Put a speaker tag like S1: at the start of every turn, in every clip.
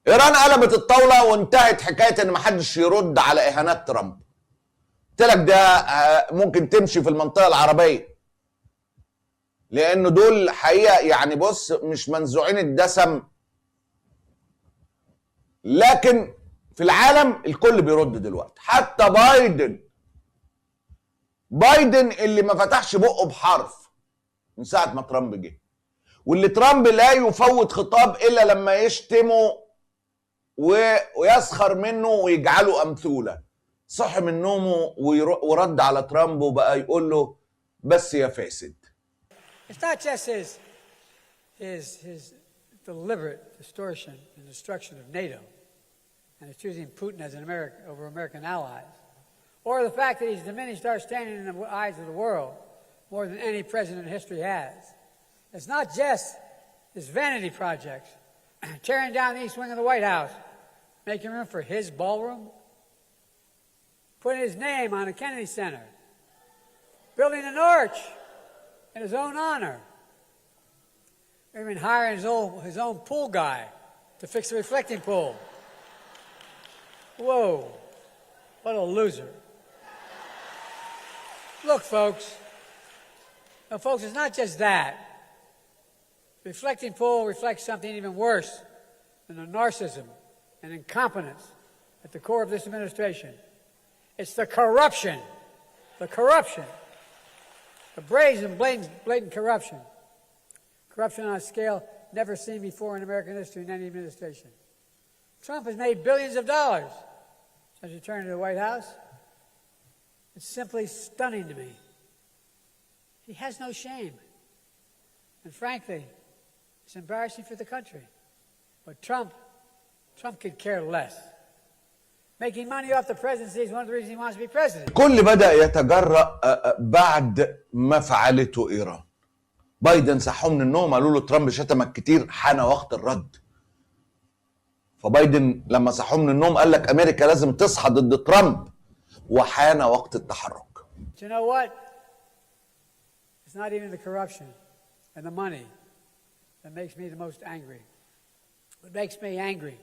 S1: ايران قلبت الطاوله وانتهت حكايه ان محدش يرد على اهانات ترامب. قلت لك ده ممكن تمشي في المنطقه العربيه، لانه دول حقيقه يعني بص مش منزوعين الدسم، لكن في العالم الكل بيرد دلوقتي. حتى بايدن اللي ما فتحش بقه بحرف من ساعه ما ترامب جه، واللي ترامب لا يفوت خطاب الا لما يشتمه ويسخر منه ويجعله امثوله. صح من نومه ورد على ترامب وبقى يقول له بس يا فاسد.
S2: It's not just his deliberate distortion and destruction of NATO and his choosing Putin as over American allies, or the fact that he's diminished our standing in the eyes of the world more than any president in history has. It's not just his vanity projects, tearing down the east wing of the White House, making room for his ballroom, putting his name on the Kennedy Center, building an arch in his own honor, even hiring his own pool guy to fix the reflecting pool. Whoa, what a loser. Look, folks, it's not just that. The reflecting pool reflects something even worse than the narcissism and incompetence at the core of this administration. It's the corruption, the brazen, blatant corruption. Corruption on a scale never seen before in American history in any administration. Trump has made billions of dollars since returning to the White House. It's simply stunning to me. He has no shame. And frankly, it's embarrassing for the country. But Trump could care less. Making money off the presidency is one of the reasons he wants to be president.
S1: كل بدأ يتجرأ بعد ما فعلته إيران. بايدن صحوا من النوم قالوا له ترامب شتمك كتير، حان وقت الرد. فبايدن لما صحوا من النوم قال لك أمريكا لازم تصحى ضد ترامب، وحان وقت التحرك.
S2: Do you know what? It's not even the corruption and the money that makes me the most angry. What makes me angry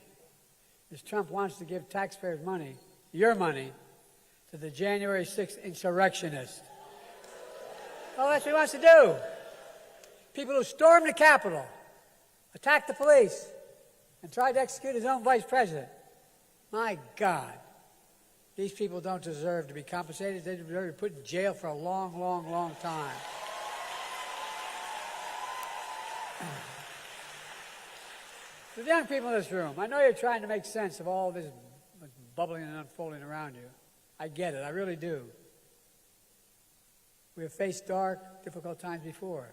S2: is Trump wants to give taxpayers money, your money, to the January 6th insurrectionists. Oh, that's what he wants to do. People who stormed the Capitol, attacked the police, and tried to execute his own vice president. My God, these people don't deserve to be compensated. They deserve to be put in jail for a long, long, long time. To the young people in this room, I know you're trying to make sense of all this bubbling and unfolding around you. I get it, I really do. We have faced dark, difficult times before.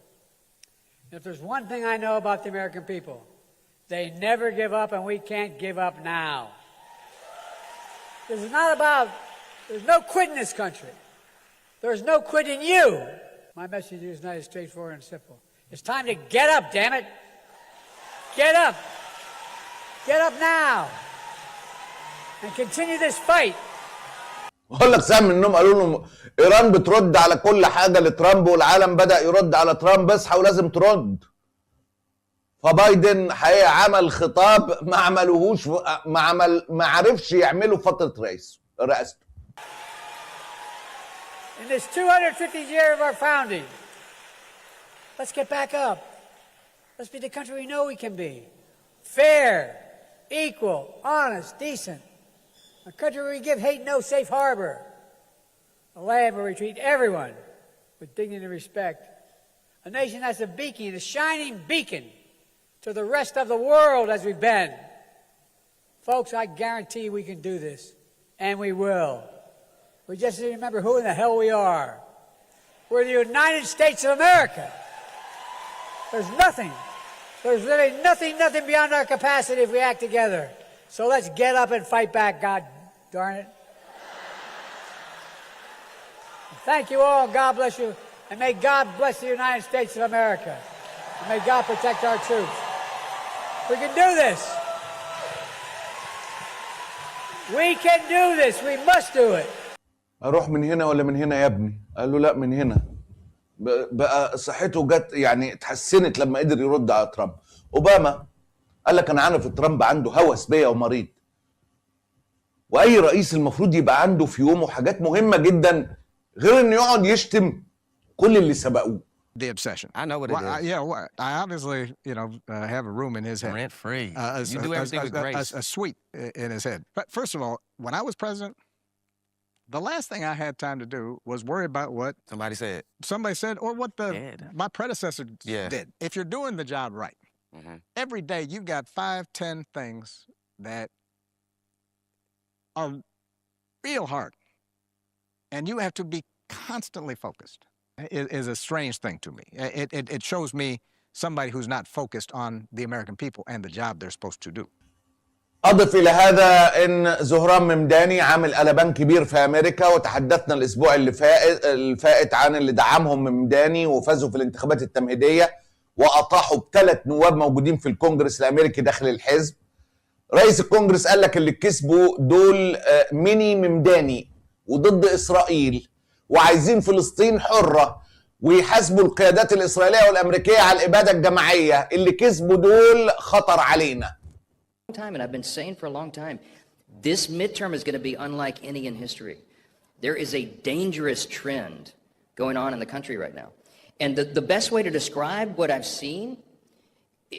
S2: And if there's one thing I know about the American people, they never give up, and we can't give up now. This is not about, there's no quit in this country. There's no quit in you. My message to you is not as straightforward and simple. It's time to get up, damn it. Get up. Get up now and continue this fight.
S1: بقول لك صحوا من النوم قالوا له ايران بترد على كل حاجه لترامب والعالم بدأ يرد على ترامب، اصحى ولازم ترد. فبايدن حقيقة عمل خطاب ما عملوهوش، ما عرفش يعمله في فتره رئاسته.
S2: In this 250th year of our founding, let's get back up. Let's be the country we know we can be. Fair, equal, honest, decent. A country where we give hate no safe harbor. A land where we treat everyone with dignity and respect. A nation that's a beacon, a shining beacon to the rest of the world as we've been. Folks, I guarantee we can do this, and we will. We just need to remember who in the hell we are. We're the United States of America. There's really nothing beyond our capacity if we act together. So let's get up and fight back, God darn it. Thank you all, God bless you, and may God bless the United States of America. And may God protect our troops. We can do this. We can do this. We must do it.
S1: اروح من هنا ولا من هنا يا ابني؟ قال له لا من هنا. بقى صحته جت يعني اتحسنت لما قدر يرد على ترامب. اوباما قال لك انا عارف ترامب عنده هوس بيا ومريض. واي رئيس المفروض يبقى عنده في يومه حاجات مهمه جدا غير انه يقعد يشتم كل اللي سبقوه.
S3: The obsession.
S4: I know what it is.
S3: Yeah, I obviously, have a room in his head.
S4: Rent free. You do everything with grace.
S3: A suite in his head. But first of all, when I was president, the last thing I had time to do was worry about what somebody said or what my predecessor did. If you're doing the job right, every day you've got 5, 10 things that are real hard, and you have to be constantly focused. Is a strange thing to me. It shows me somebody who's not focused on the American people and the job they're supposed to do.
S1: أضف إلى هذا إن زهران ممداني عامل قلبان كبير في أمريكا، وتحدثنا الأسبوع اللي فات عن اللي دعمهم ممداني وفازوا في الانتخابات التمهيدية وأطاحوا ب3 نواب موجودين في الكونجرس الأمريكي داخل الحزب. رئيس الكونجرس قال لك اللي كسبوا دول ميني ممداني وضد إسرائيل وعايزين فلسطين حرة ويحاسبوا القيادات الإسرائيلية والأمريكية على الإبادة الجماعية. اللي كسبوا دول خطر علينا.
S5: And I've been saying for a long time, this midterm is going to be unlike any in history. There is a dangerous trend going on in the country right now. And the best way to describe what I've seen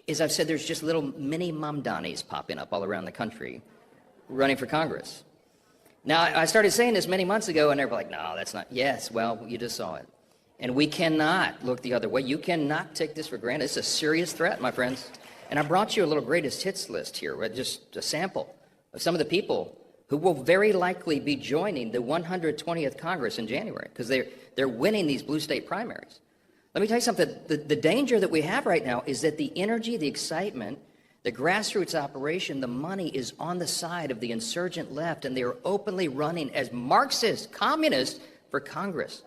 S5: is I've said there's just little mini Mamdanis popping up all around the country running for Congress. Now, I started saying this many months ago, and everybody like, no, that's not. Yes, well, you just saw it. And we cannot look the other way. You cannot take this for granted. It's a serious threat, my friends. And I brought you a little greatest hits list here, just a sample of some of the people who will very likely be joining the 120th Congress in January because they're winning these blue state primaries. Let me tell you something. The danger that we have right now is that the energy, the excitement, the grassroots operation, the money is on the side of the insurgent left, and they are openly running as Marxist communists for Congress.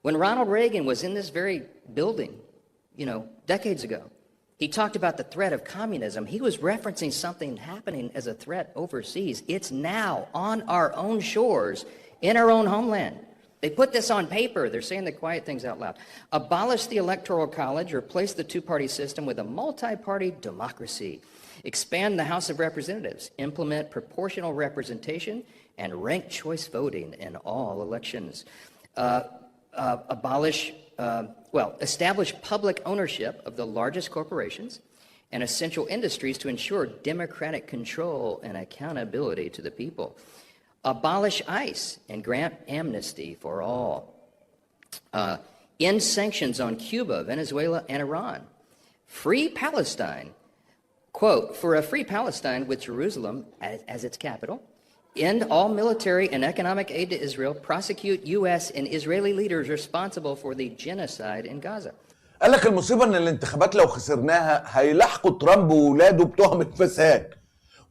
S5: When Ronald Reagan was in this very building, decades ago, he talked about the threat of communism. He was referencing something happening as a threat overseas. It's now on our own shores, in our own homeland. They put this on paper. They're saying the quiet things out loud. Abolish the Electoral College, replace the two-party system with a multi-party democracy. Expand the House of Representatives, implement proportional representation and ranked choice voting in all elections. Establish public ownership of the largest corporations and essential industries to ensure democratic control and accountability to the people. Abolish ICE and grant amnesty for all. End sanctions on Cuba, Venezuela, and Iran. Free Palestine. Quote, for a free Palestine with Jerusalem as its capital. End all military and economic aid to Israel. Prosecute U.S. and Israeli leaders responsible for the genocide in Gaza.
S1: قال لك المصيبة ان الانتخابات لو خسرناها هيلاحقوا ترامب وولاده بتهم الفساد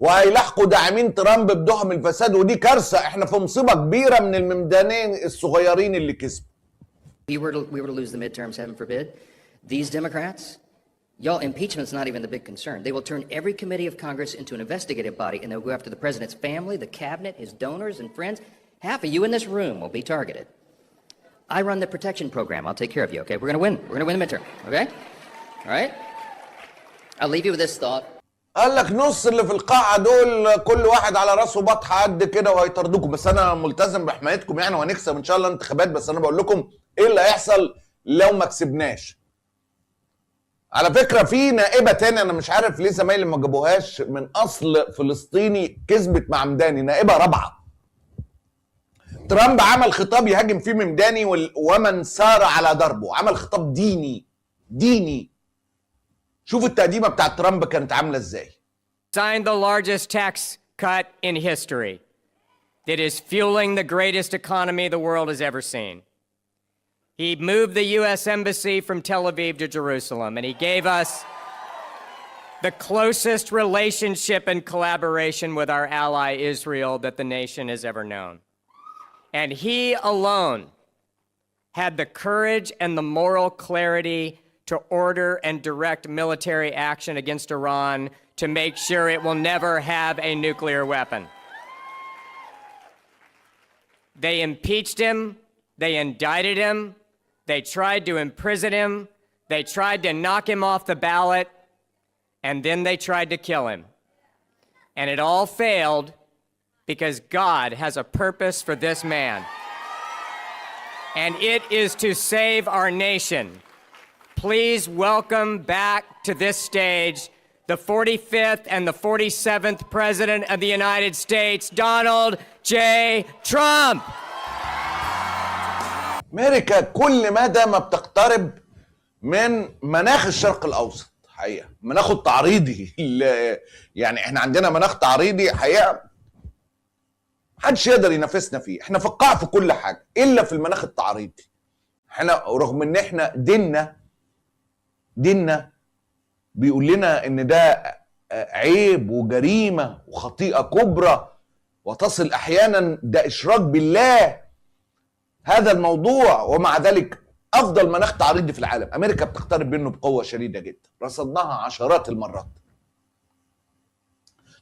S1: وهيلاحقوا داعمين ترامب بتهم الفساد، ودي كارثة. احنا في مصيبة كبيرة من الممدانين الصغيرين اللي كسبوا.
S5: We were to lose the midterms, heaven forbid. These Democrats, y'all, impeachment's not even the big concern. They will turn every committee of Congress into an investigative body, and they'll go after the president's family, the cabinet, his donors and friends. Half of you in this room will be targeted. I run the protection program. I'll take care of you, okay? We're going to win. We're going to win the midterm, okay? All right? I'll leave you with this thought.
S1: قال لك نص اللي في القاعة دول كل واحد على راسه بطحة قد كده وهيطردوكم، بس أنا ملتزم بحمايتكم يعني، وهنكسب إن شاء الله الانتخابات. بس أنا بقول لكم إيه اللي هيحصل لو ما كسبناش. على فكرة في نائبة تاني أنا مش عارف ليه زمايلي ما جابوهاش، من أصل فلسطيني كسبت مع ممداني، نائبة رابعة. ترامب عمل خطاب يهاجم فيه ممداني ومن سار على دربه، عمل خطاب ديني. شوف التقديمة بتاعت ترامب كانت عاملة ازاي.
S6: Signed the largest tax cut in history that is fueling the greatest economy the world has ever seen. He moved the U.S. Embassy from Tel Aviv to Jerusalem, and he gave us the closest relationship and collaboration with our ally Israel that the nation has ever known. And he alone had the courage and the moral clarity to order and direct military action against Iran to make sure it will never have a nuclear weapon. They impeached him, they indicted him, they tried to imprison him, they tried to knock him off the ballot, and then they tried to kill him. And it all failed because God has a purpose for this man. And it is to save our nation. Please welcome back to this stage the 45th and the 47th President of the United States, Donald J. Trump.
S1: أمريكا كل مدى ما بتقترب من مناخ الشرق الأوسط حقيقة، مناخه التعريضي يعني احنا عندنا مناخ تعريضي حقيقة محدش يقدر ينافسنا فيه. احنا في القاع في كل حاجة إلا في المناخ التعريضي. احنا رغم ان احنا ديننا بيقول لنا ان ده عيب وجريمة وخطيئة كبرى وتصل احيانا ده اشراك بالله هذا الموضوع، ومع ذلك افضل مناخ تعريضي في العالم امريكا بتقترب منه بقوة شديدة جدا، رصدناها عشرات المرات.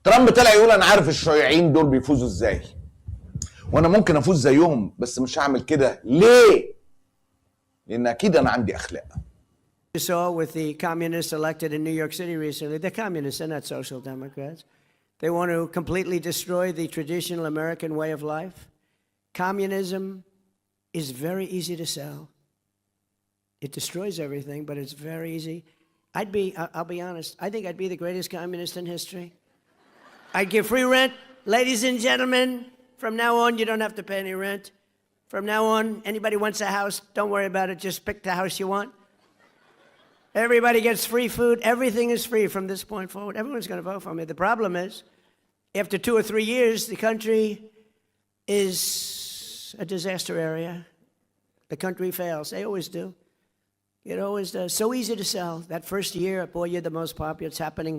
S1: ترامب طلع يقول انا عارف الشيوعيين دول بيفوزوا ازاي وانا ممكن افوز زيهم بس مش هعمل كده. ليه؟ لان اكيد انا عندي اخلاق.
S7: You saw with the communists elected in New York City recently, they're communists, they're not social democrats. They want to completely destroy the traditional American way of life. Communism is very easy to sell. It destroys everything, but it's very easy. I'll be honest, I think I'd be the greatest communist in history. I'd give free rent. Ladies and gentlemen, from now on, you don't have to pay any rent. From now on, anybody wants a house, don't worry about it, just pick the house you want. Everybody gets free food. Everything is free from this point forward. Everyone's going to vote for me. The problem is, after 2 or 3 years, the country is a disaster area. The country fails. They always do. It always does. So easy to sell. That first year, boy, you're the most popular. It's happening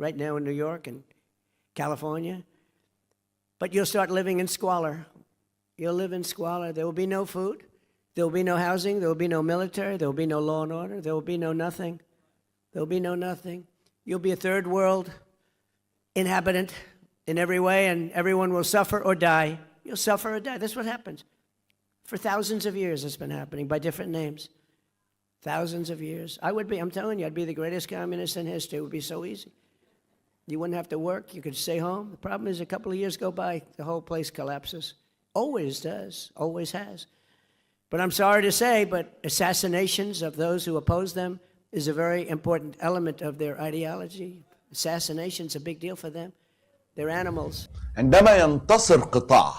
S7: right now in New York and California. But you'll start living in squalor. You'll live in squalor. There will be no food. There will be no housing. There will be no military. There will be no law and order. There will be no nothing. There will be no nothing. You'll be a third world inhabitant in every way, and everyone will suffer or die. You'll suffer or die. That's what happens. For thousands of years, it's been happening by different names. Thousands of years. I'm telling you, I'd be the greatest communist in history. It would be so easy. You wouldn't have to work. You could stay home. The problem is a couple of years go by, the whole place collapses. Always does. Always has. But I'm sorry to say, but assassinations of those who oppose them is a very important element of their ideology. Assassination's a big deal for them. They're animals.
S1: عندما ينتصر قطاع،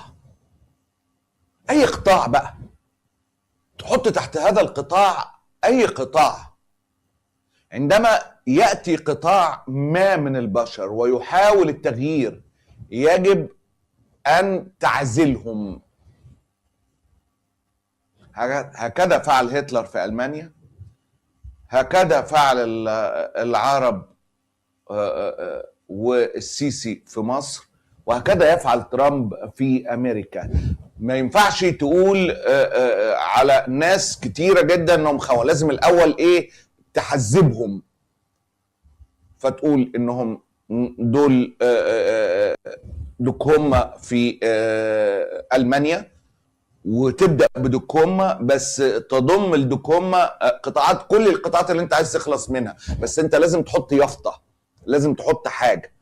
S1: أي قطاع بقى، تحط تحت هذا القطاع أي قطاع، عندما يأتي قطاع ما من البشر ويحاول التغيير يجب أن تعزلهم. هكذا فعل هتلر في ألمانيا، هكذا فعل العرب والسيسي في مصر، وهكذا يفعل ترامب في أمريكا. ما ينفعش تقول على ناس كتيرة جدا انهم خونة، لازم الأول تحذبهم، فتقول انهم دول دكهم في ألمانيا، وتبدأ بدكهم بس تضم الدكهم قطاعات، كل القطاعات اللي انت عايز تخلص منها، بس انت لازم تحط يافطة، لازم تحط حاجة.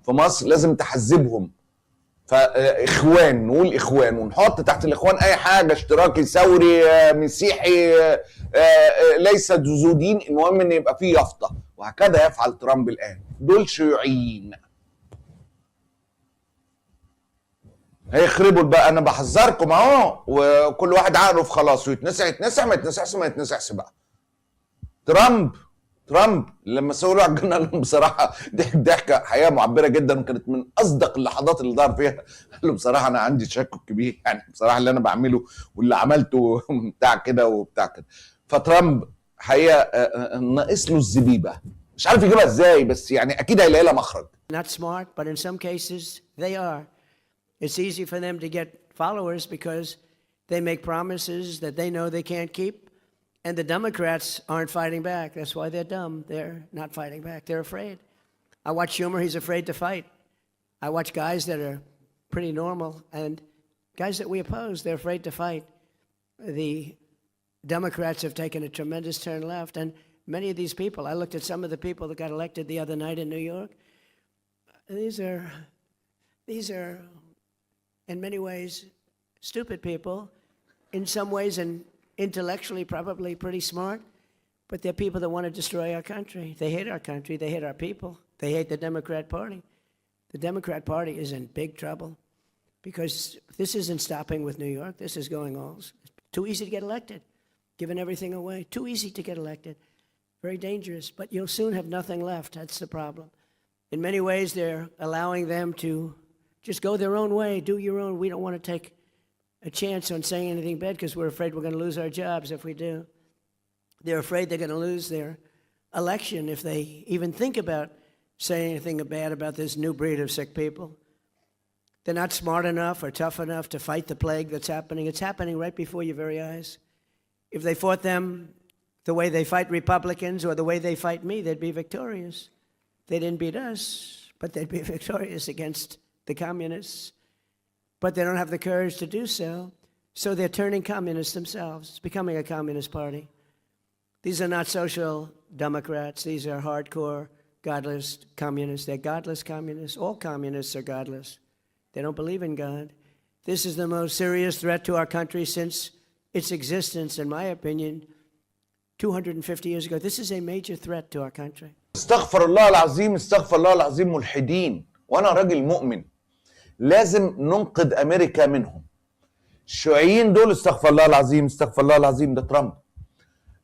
S1: في مصر لازم تحذبهم، فإخوان، نقول إخوان ونحط تحت الإخوان أي حاجة، اشتراكي، ثوري، مسيحي، ليس ذو دين، المهم إن يبقى فيه يافطة. وهكذا يفعل ترامب الآن. دول شيوعيين هيخربوا بقى. أنا بحذركم أهو، وكل واحد عارف خلاص، ويتنسع يتنسع، ما يتنسعش ما يتنسعش بقى. ترامب لما سولوا على الجنة بصراحة ضحكة حقيقة معبرة جدا، وكانت من أصدق اللحظات اللي ظهر فيها. قال له بصراحة أنا عندي تشكك كبير، يعني بصراحة اللي أنا بعمله واللي عملته بتاع كده وبتاع كده. فترامب حقيقة ناقص له الزبيبة، مش عارف يجيبها إزاي، بس يعني أكيد هيلاقي لها مخرج.
S7: Not smart, but in some cases they are. It's easy for them to get followers because they make promises that they know they can't keep. And the Democrats aren't fighting back. That's why they're dumb. They're not fighting back. They're afraid. I watch Schumer. He's afraid to fight. I watch guys that are pretty normal and guys that we oppose. They're afraid to fight. The Democrats have taken a tremendous turn left. And Many of these people, I looked at some of the people that got elected the other night in New York. These are, in many ways, stupid people. In some ways, and intellectually, probably pretty smart. But they're people that want to destroy our country. They hate our country. They hate our people. They hate the Democrat Party. The Democrat Party is in big trouble because this isn't stopping with New York. This is going all. It's too easy to get elected, giving everything away. Too easy to get elected. Very dangerous. But you'll soon have nothing left. That's the problem. In many ways, they're allowing them to just go their own way, do your own. We don't want to take a chance on saying anything bad because we're afraid we're going to lose our jobs if we do. They're afraid they're going to lose their election if they even think about saying anything bad about this new breed of sick people. They're not smart enough or tough enough to fight the plague that's happening. It's happening right before your very eyes. If they fought them the way they fight Republicans or the way they fight me, they'd be victorious. They didn't beat us, but they'd be victorious against the communists. But they don't have the courage to do so, so they're turning communists themselves. It's becoming a communist party. These are not social democrats. These are hardcore, godless communists. They're godless communists. All communists are godless. They don't believe in God. This is the most serious threat to our country since its existence, in my opinion, 250 years ago. This is a major threat to our country.
S1: استغفر الله العظيم استغفر الله العظيم ملحدين. وأنا راجل مؤمن لازم ننقذ أمريكا منهم. الشيوعيين دول استغفر الله العظيم استغفر الله العظيم ده ترامب.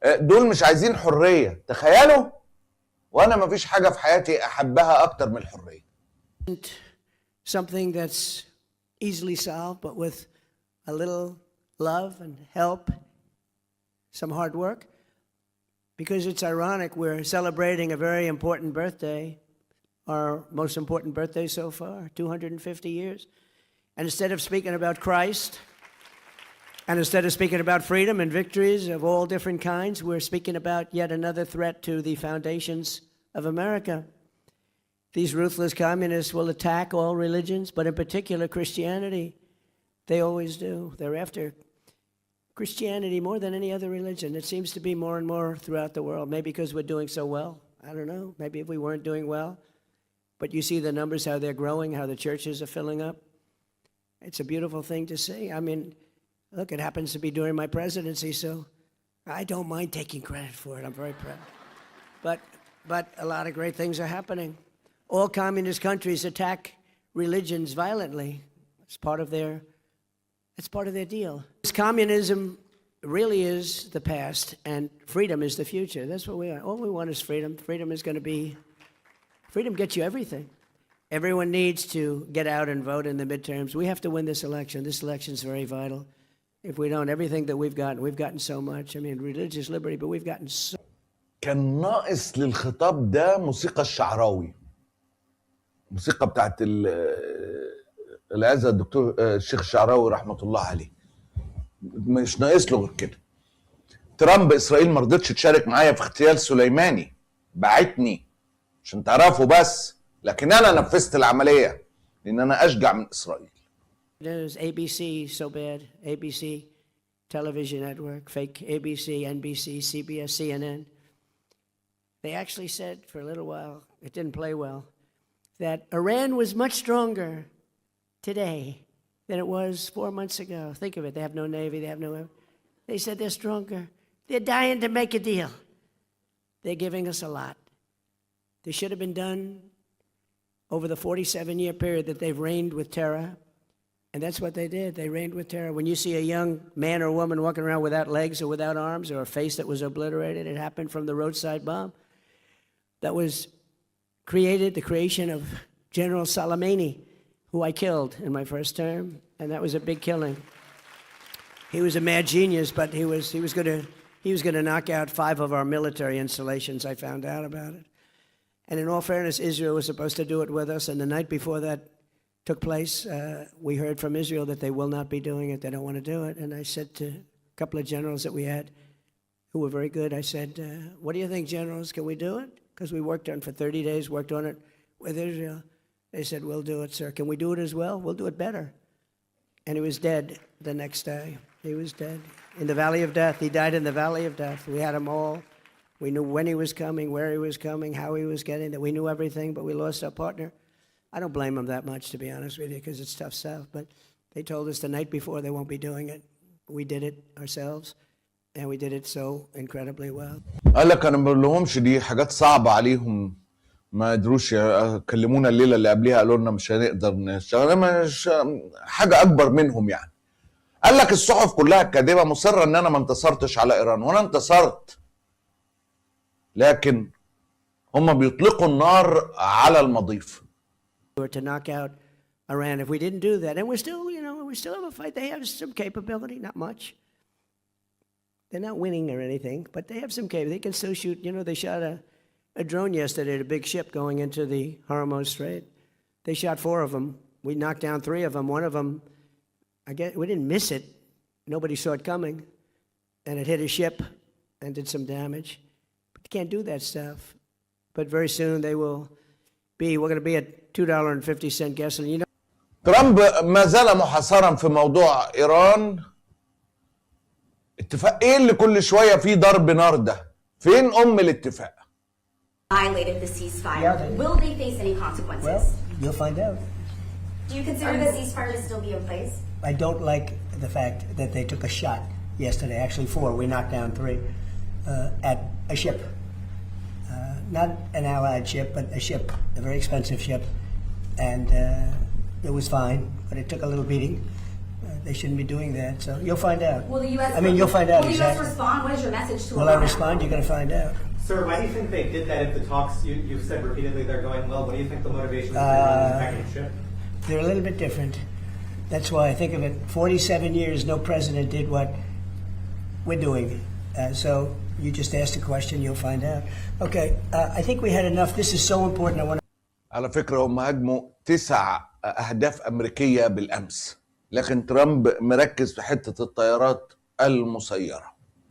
S1: دول مش عايزين حرية. تخيلوا وأنا ما فيش حاجة في حياتي أحبها أكتر من الحرية.
S7: Something that's easily solved, but with a little love and help, some hard work. Because it's ironic, we're celebrating a very important birthday, our most important birthday so far, 250 years. And instead of speaking about Christ, and instead of speaking about freedom and victories of all different kinds, we're speaking about yet another threat to the foundations of America. These ruthless communists will attack all religions, but in particular Christianity. They always do. They're after Christianity more than any other religion. It seems to be more and more throughout the world, maybe because we're doing so well. I don't know. Maybe if we weren't doing well. But you see the numbers, how they're growing, how the churches are filling up. It's a beautiful thing to see. I mean, look, it happens to be during my presidency, so I don't mind taking credit for it. I'm very proud. But a lot of great things are happening. All communist countries attack religions violently. It's part of their deal. Communism really is the past, and freedom is the future. That's what we are. All we want is freedom. Freedom gets you everything. Everyone needs to get out and vote in the midterms. We have to win this election. This election is very vital. If we don't, everything that we've gotten so much. I mean, religious liberty, but we've gotten so.
S1: كان ناقص للخطاب ده موسيقى الشعراوي. موسيقى بتاعت العزة الدكتور الشيخ الشعراوي رحمة الله عليه. مش ناقص له غير كده. ترامب إسرائيل ما رضتش تشارك معايا في اغتيال سليماني. بعتني عشان تعرفوا بس. لكن أنا نفذت العملية لأن أنا أشجع من إسرائيل.
S7: There's ABC so bad. ABC television network, fake ABC, NBC, CBS, CNN. They actually said for a little while, it didn't play well, that Iran was much stronger today than it was 4 months ago. Think of it. They have no navy. They have no. They said they're stronger. They're dying to make a deal. They're giving us a lot. This should have been done over the 47-year period that they've reigned with terror. And that's what they did. They reigned with terror. When you see a young man or woman walking around without legs or without arms or a face that was obliterated, it happened from the roadside bomb. That was the creation of General Soleimani, who I killed in my first term, and that was a big killing. He was a mad genius, but he was going to knock out 5 of our military installations. I found out about it. And in all fairness, Israel was supposed to do it with us, and the night before that took place, we heard from Israel that they will not be doing it. They don't want to do it. And I said to a couple of generals that we had, who were very good, I said, what do you think, generals? Can we do it? Because we worked on it for 30 days, worked on it with Israel. They said, we'll do it, sir. Can we do it as well? We'll do it better. And he was dead the next day. He was dead in the valley of death. He died in the valley of death. We had him all We knew when he was coming, where he was coming, how he was getting there. We knew everything, but we lost our partner. I don't blame them that much, to be honest with you, because it's tough stuff. But they told us the night before they won't be doing it. We did it ourselves, and we did it so incredibly well.
S1: قال لك انا ما بقولهمش دي حاجات صعبه عليهم، ما قدروش يكلمونا الليله اللي قبلها قالوا لنا مش هنقدر نشتغل، مش حاجه اكبر منهم يعني. قال لك الصحف كلها كاذبه مصره ان انا ما انتصرتش على ايران، وانا انتصرت، لكن هم بيطلقوا النار على المضيف.
S7: To knock out Iran, if we didn't do that, and we're still, we still have a fight. They have some capability, not much. They're not winning or anything, but they have some capability. They can still shoot. They shot a drone yesterday at a big ship going into the Hormuz Strait. They shot 4 of them. We knocked down 3 of them. One of them, I guess we didn't miss it. Nobody saw it coming, and it hit a ship and did some damage. But you can't do that stuff. But very soon they will be. We're going to be at $2.50 gasoline.
S1: ترامب ما زال محاصرا في موضوع ايران. اتفاق ايه اللي كل شويه فيه ضرب نار ده؟ فين الاتفاق؟
S8: Violated the ceasefire. Will they face any consequences?
S7: Well, you'll find out.
S8: Do you consider the ceasefire to still be in place?
S7: I don't like the fact that they took a shot yesterday, actually 4, we knocked down 3, at a ship. Not an allied ship, but a ship, a very expensive ship. And it was fine, but it took a little beating. They shouldn't be doing that, so you'll find out.
S8: Will the U.S.
S7: You'll find out
S8: will
S7: exactly.
S8: the U.S. respond? What is your message to
S7: Will I respond? You're going to find out.
S9: Sir, why do you think they did that if the talks, you've said repeatedly they're going well? What do you think the motivation was for Iran attacking the ship?
S7: They're a little bit different. That's why I think of it. 47 years, no president did what we're doing. So you just asked a question, you'll find out. Okay, I think we had enough. This is so important. I want to...
S1: على فكره هم هاجموا 9 اهداف امريكيه بالامس، لكن ترامب مركز في حته الطيارات المسيره.